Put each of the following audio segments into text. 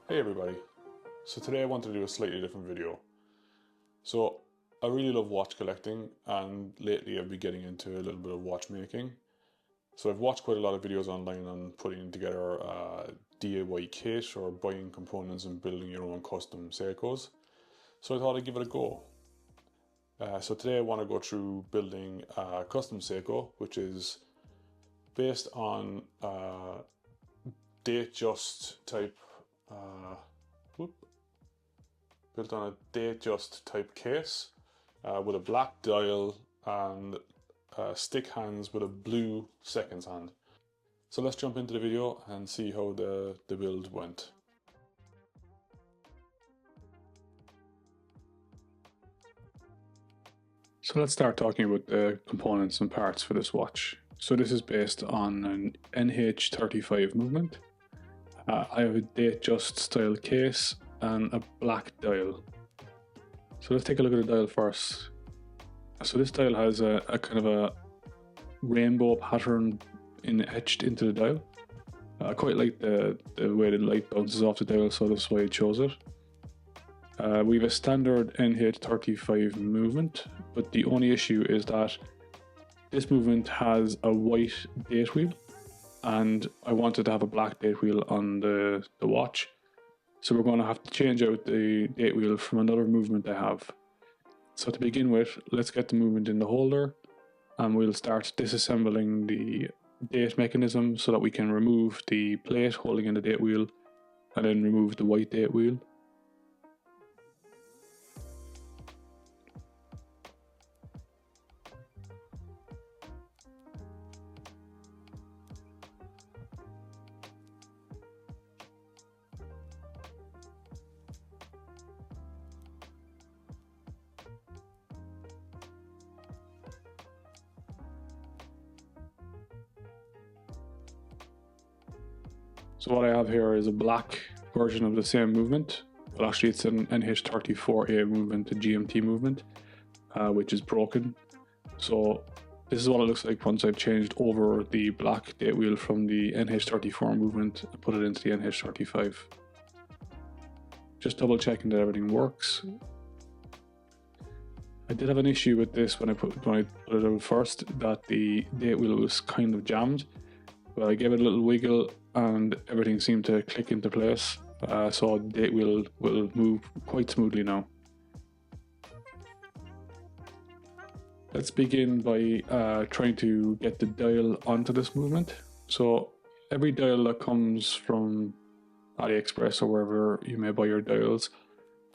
Hey everybody, so today I wanted to do a slightly different video. So I really love watch collecting, and lately I've been getting into a little bit of watchmaking. So I've watched quite a lot of videos online on putting together a DIY kit or buying components and building your own custom Seikos. So I thought I'd give it a go. So today I want to go through building a custom Seiko, which is based on Datejust type built on a Datejust type case with a black dial and stick hands with a blue seconds hand. So let's jump into the video and see how the build went. So let's start talking about the components and parts for this watch. So this is based on an NH35 movement. I have a Datejust style case and a black dial. So let's take a look at the dial first. So this dial has a kind of a rainbow pattern etched into the dial. I quite like the way the light bounces off the dial, so that's why I chose it. We have a standard NH35 movement, but the only issue is that this movement has a white date wheel, and I wanted to have a black date wheel on the watch. So we're going to have to change out the date wheel from another movement I have. So to begin with, let's get the movement in the holder, and we'll start disassembling the date mechanism so that we can remove the plate holding in the date wheel and then remove the white date wheel. So what I have here is a black version of the same movement, but actually it's an NH34A movement, a GMT movement, which is broken. So this is what it looks like once I've changed over the black date wheel from the NH34 movement and put it into the NH35. Just double checking that everything works. I did have an issue with this when I put it out first, that the date wheel was kind of jammed. But I gave it a little wiggle and everything seemed to click into place, so the date wheel will move quite smoothly now. Let's begin by trying to get the dial onto this movement. So every dial that comes from AliExpress or wherever you may buy your dials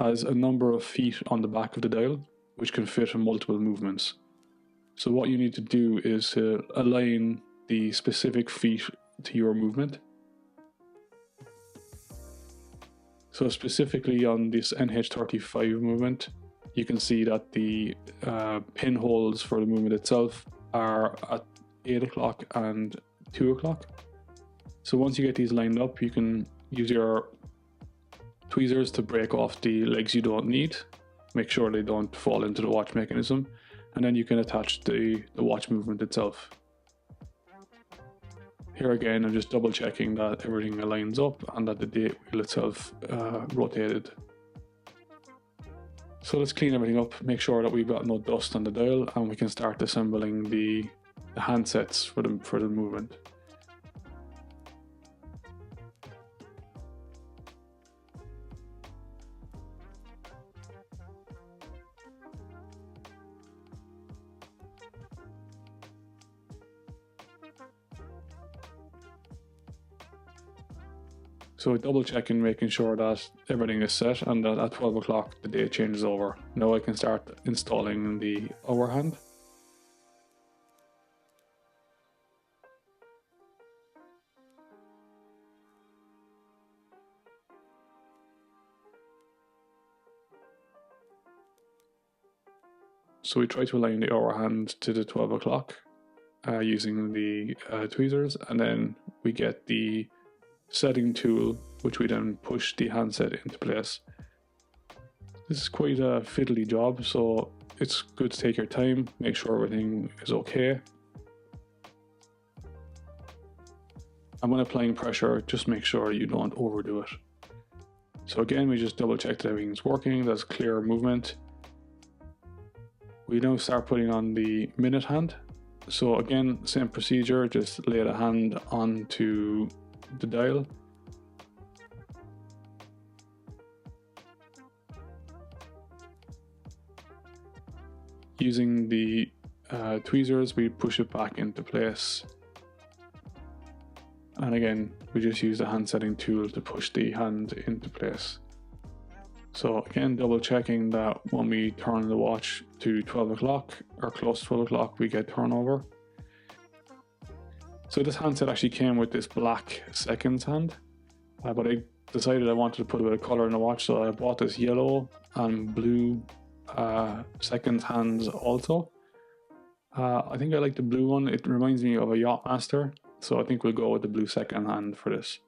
has a number of feet on the back of the dial, which can fit in multiple movements. So what you need to do is to align the specific feet to your movement. So specifically on this NH35 movement, you can see that the pin holes for the movement itself are at 8 o'clock and 2 o'clock. So once you get these lined up, you can use your tweezers to break off the legs you don't need. Make sure they don't fall into the watch mechanism, and then you can attach the watch movement itself. Here again, I'm just double checking that everything aligns up and that the date wheel itself rotated. So let's clean everything up, make sure that we've got no dust on the dial, and we can start assembling the handsets for the movement. So double checking, making sure that everything is set and that at 12 o'clock the day changes over. Now I can start installing the hour hand. So we try to align the hour hand to the 12 o'clock using the tweezers, and then we get the setting tool, which we then push the handset into place. This is quite a fiddly job, so it's good to take your time, make sure everything is okay. And when applying pressure, just make sure you don't overdo it. So again, we just double check that everything's working, there's clear movement. We now start putting on the minute hand. So again, same procedure, just lay the hand onto the dial. Using the tweezers, we push it back into place. And again, we just use the hand setting tool to push the hand into place. So again, double checking that when we turn the watch to 12 o'clock or close to 12 o'clock, we get turnover. So this handset actually came with this black seconds hand, but I decided I wanted to put a bit of color in the watch, so I bought this yellow and blue seconds hands also. I think I like the blue one. It reminds me of a Yachtmaster, so I think we'll go with the blue second hand for this.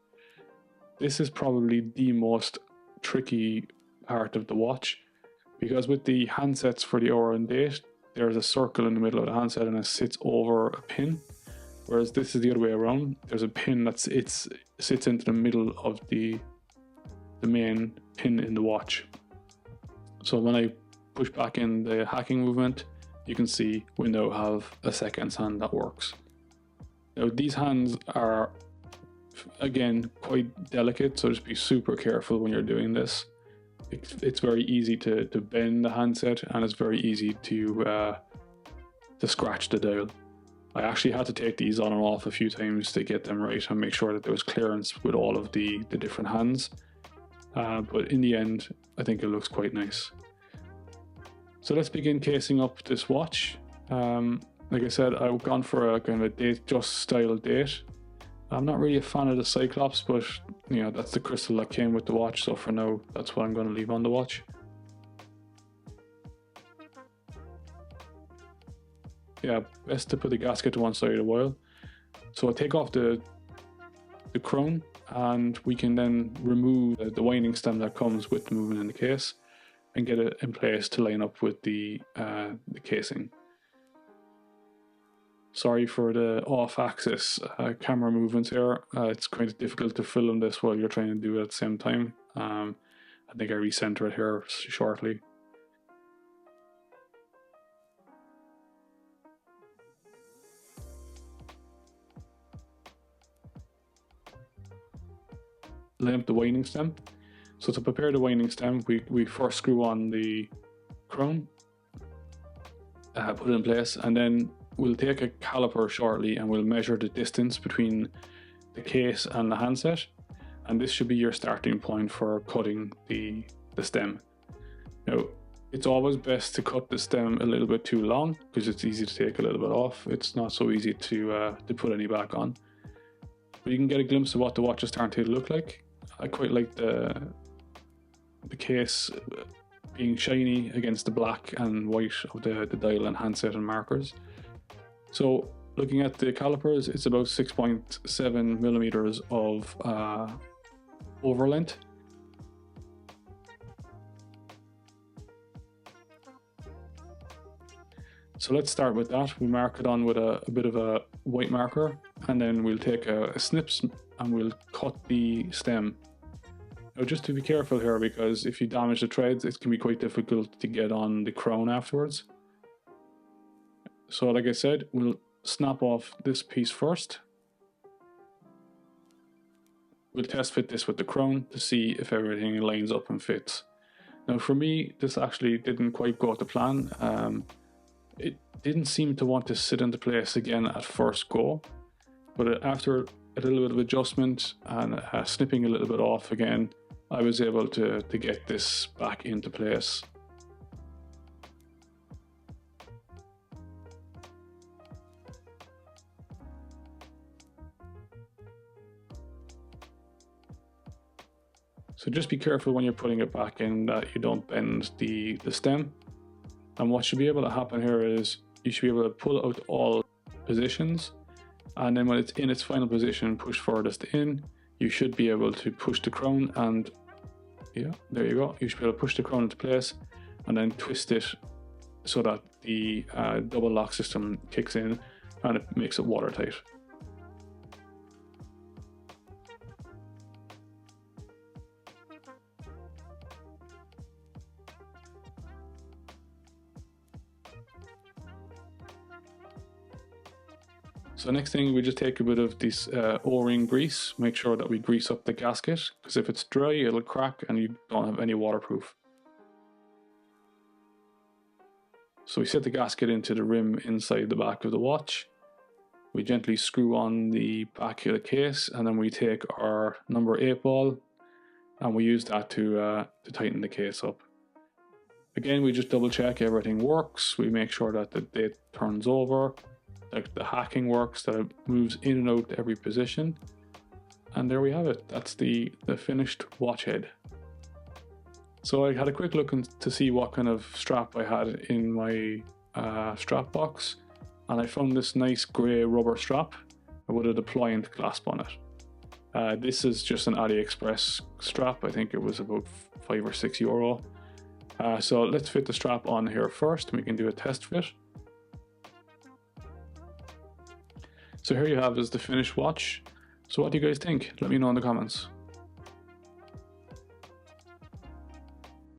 This is probably the most tricky part of the watch, because with the handsets for the hour and date, there's a circle in the middle of the handset and it sits over a pin, whereas this is the other way around. There's a pin that sits into the middle of the main pin in the watch. So when I push back in the hacking movement, you can see we now have a seconds hand that works. Now these hands are, again, quite delicate, so just be super careful when you're doing this. It's very easy to bend the handset, and it's very easy to scratch the dial. I actually had to take these on and off a few times to get them right and make sure that there was clearance with all of the different hands. But in the end, I think it looks quite nice. So let's begin casing up this watch. Like I said, I've gone for a kind of a date just style date. I'm not really a fan of the Cyclops, but you know, that's the crystal that came with the watch, so for now that's what I'm going to leave on the watch. Yeah, best to put the gasket to one side a while. So I take off the crown, and we can then remove the winding stem that comes with the movement in the case and get it in place to line up with the casing. Sorry for the off-axis camera movements here. It's kind of difficult to film this while you're trying to do it at the same time. I think I recenter it here shortly. Lamp the winding stem. So to prepare the winding stem, we first screw on the crown, put it in place, and then we'll take a caliper shortly and we'll measure the distance between the case and the handset, and this should be your starting point for cutting the stem. Now, it's always best to cut the stem a little bit too long because it's easy to take a little bit off. It's not so easy to put any back on. But you can get a glimpse of what the watch is starting to look like. I quite like the case being shiny against the black and white of the dial and handset and markers. So looking at the calipers, it's about 6.7 millimeters of over length. So let's start with that. We mark it on with a bit of a white marker, and then we'll take a snips and we'll cut the stem. Now just to be careful here, because if you damage the threads, it can be quite difficult to get on the crown afterwards. So like I said, we'll snap off this piece first. We'll test fit this with the crown to see if everything lines up and fits. Now for me, this actually didn't quite go to plan. It didn't seem to want to sit into place again at first go, but after a little bit of adjustment and snipping a little bit off again, I was able to get this back into place. So just be careful when you're putting it back in that you don't bend the stem. And what should be able to happen here is you should be able to pull out all positions, and then when it's in its final position, push furthest in. You should be able to push the crown, and yeah, there you go. You should be able to push the crown into place and then twist it so that the double lock system kicks in and it makes it watertight. So next thing, we just take a bit of this O-ring grease, make sure that we grease up the gasket, because if it's dry it'll crack and you don't have any waterproof. So we set the gasket into the rim inside the back of the watch. We gently screw on the back of the case, and then we take our number 8 ball and we use that to tighten the case up. Again, we just double check everything works. We make sure that the date turns over, that the hacking works, that it moves in and out every position. And there we have it. That's the finished watch head. So I had a quick look to see what kind of strap I had in my strap box, and I found this nice grey rubber strap with a deployant clasp on it. This is just an AliExpress strap. I think it was about €5 or €6. So let's fit the strap on here first, and we can do a test fit. So here you have is the finished watch. So what do you guys think? Let me know in the comments.